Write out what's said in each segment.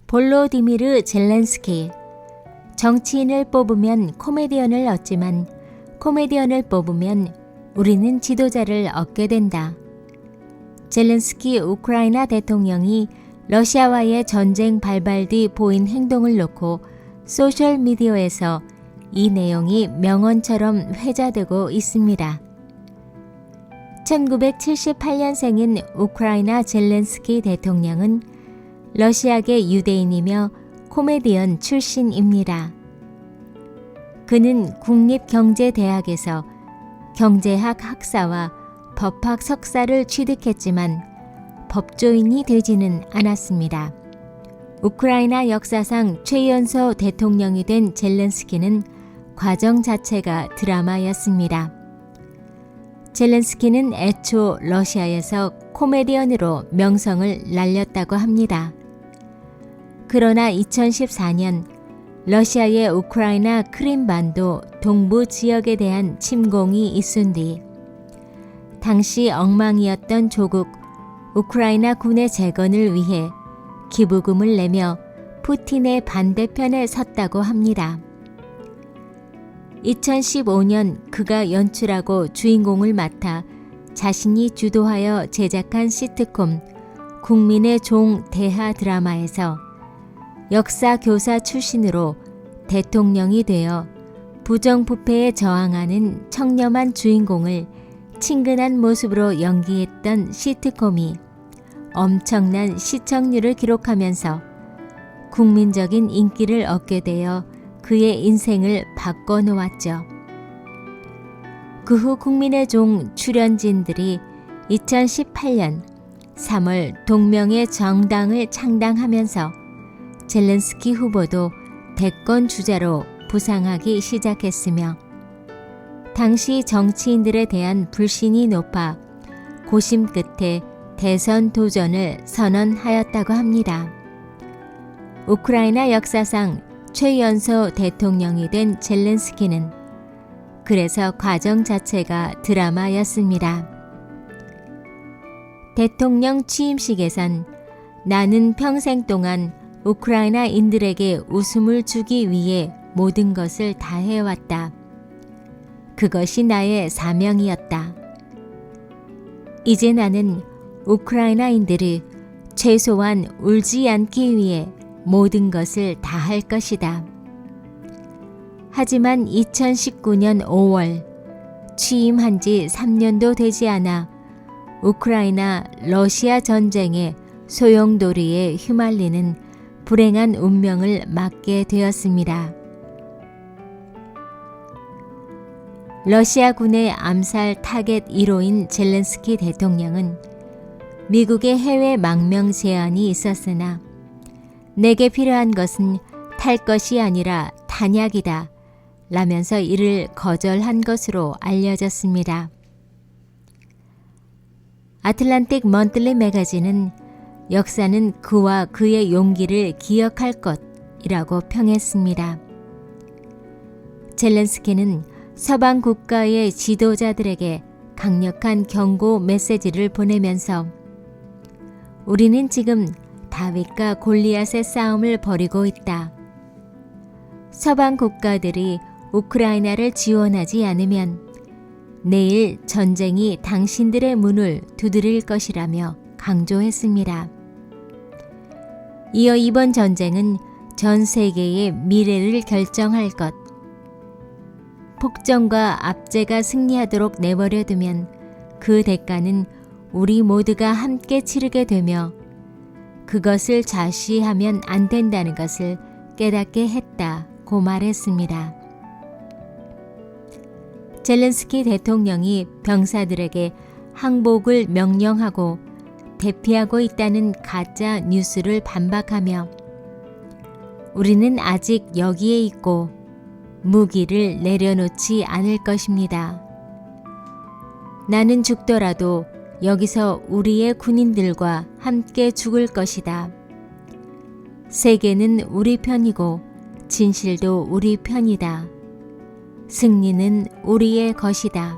볼로디미르 젤렌스키. 정치인을 뽑으면 코미디언을 얻지만 코미디언을 뽑으면 우리는 지도자를 얻게 된다. 젤렌스키 우크라이나 대통령이 러시아와의 전쟁 발발 뒤 보인 행동을 놓고 소셜미디어에서 이 내용이 명언처럼 회자되고 있습니다. 1978년생인 우크라이나 젤렌스키 대통령은 러시아계 유대인이며 코미디언 출신입니다. 그는 국립경제대학에서 경제학 학사와 법학 석사를 취득했지만 법조인이 되지는 않았습니다. 우크라이나 역사상 최연소 대통령이 된 젤렌스키는 과정 자체가 드라마였습니다. 젤렌스키는 애초 러시아에서 코미디언으로 명성을 날렸다고 합니다. 그러나 2014년 러시아의 우크라이나 크림반도 동부 지역에 대한 침공이 있은 뒤 당시 엉망이었던 조국 우크라이나 군의 재건을 위해 기부금을 내며 푸틴의 반대편에 섰다고 합니다. 2015년 그가 연출하고 주인공을 맡아 자신이 주도하여 제작한 시트콤 국민의 종 대하 드라마에서 역사 교사 출신으로 대통령이 되어 부정부패에 저항하는 청렴한 주인공을 친근한 모습으로 연기했던 시트콤이 엄청난 시청률을 기록하면서 국민적인 인기를 얻게 되어 그의 인생을 바꿔놓았죠. 그 후 국민의 종 출연진들이 2018년 3월 동명의 정당을 창당하면서 젤렌스키 후보도 대권 주자로 부상하기 시작했으며 당시 정치인들에 대한 불신이 높아 고심 끝에 대선 도전을 선언하였다고 합니다. 우크라이나 역사상 최연소 대통령이 된 젤렌스키는 그래서 과정 자체가 드라마였습니다. 대통령 취임식에선 나는 평생 동안 우크라이나인들에게 웃음을 주기 위해 모든 것을 다해왔다. 그것이 나의 사명이었다. 이제 나는 우크라이나인들이 최소한 울지 않기 위해 모든 것을 다할 것이다. 하지만 2019년 5월 취임한 지 3년도 되지 않아 우크라이나 러시아 전쟁의 소용돌이에 휘말리는 불행한 운명을 맞게 되었습니다. 러시아군의 암살 타겟 1호인 젤렌스키 대통령은 미국의 해외 망명 제안이 있었으나 내게 필요한 것은 탈 것이 아니라 탄약이다 라면서 이를 거절한 것으로 알려졌습니다. 아틀란틱 먼틀리 매거진은 역사는 그와 그의 용기를 기억할 것이라고 평했습니다. 젤렌스키는 서방 국가의 지도자들에게 강력한 경고 메시지를 보내면서 우리는 지금 다윗과 골리앗의 싸움을 벌이고 있다. 서방 국가들이 우크라이나를 지원하지 않으면 내일 전쟁이 당신들의 문을 두드릴 것이라며 강조했습니다. 이어 이번 전쟁은 전 세계의 미래를 결정할 것, 폭정과 압제가 승리하도록 내버려 두면 그 대가는 우리 모두가 함께 치르게 되며 그것을 좌시하면 안 된다는 것을 깨닫게 했다고 말했습니다. 젤렌스키 대통령이 병사들에게 항복을 명령하고 대피하고 있다는 가짜 뉴스를 반박하며 우리는 아직 여기에 있고 무기를 내려놓지 않을 것입니다. 나는 죽더라도 여기서 우리의 군인들과 함께 죽을 것이다. 세계는 우리 편이고 진실도 우리 편이다. 승리는 우리의 것이다.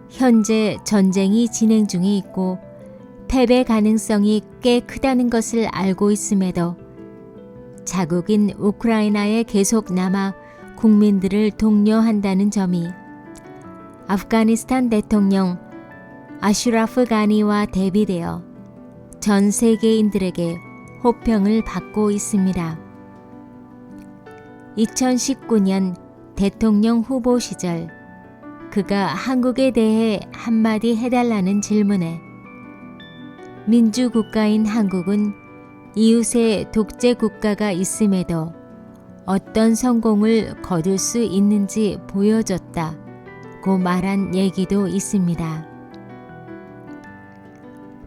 현재 전쟁이 진행 중에 있고 패배 가능성이 꽤 크다는 것을 알고 있음에도 자국인 우크라이나에 계속 남아 국민들을 독려한다는 점이 아프가니스탄 대통령 아슈라프 가니와 대비되어 전 세계인들에게 호평을 받고 있습니다. 2019년 대통령 후보 시절 그가 한국에 대해 한마디 해달라는 질문에 민주국가인 한국은 이웃의 독재 국가가 있음에도 어떤 성공을 거둘 수 있는지 보여줬다고 말한 얘기도 있습니다.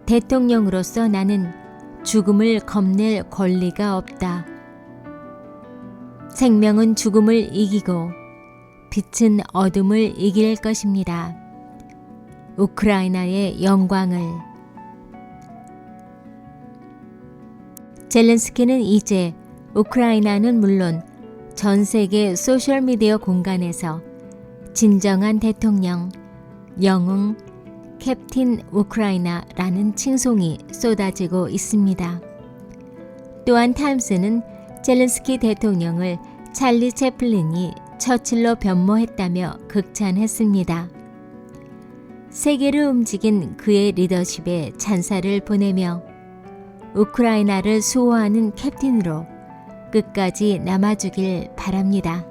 대통령으로서 나는 죽음을 겁낼 권리가 없다. 생명은 죽음을 이기고 빛은 어둠을 이길 것입니다. 우크라이나의 영광을. 젤렌스키는 이제 우크라이나는 물론 전 세계 소셜미디어 공간에서 진정한 대통령, 영웅, 캡틴 우크라이나라는 칭송이 쏟아지고 있습니다. 또한 타임스는 젤렌스키 대통령을 찰리 채플린이 처칠로 변모했다며 극찬했습니다. 세계를 움직인 그의 리더십에 찬사를 보내며 우크라이나를 수호하는 캡틴으로 끝까지 남아주길 바랍니다.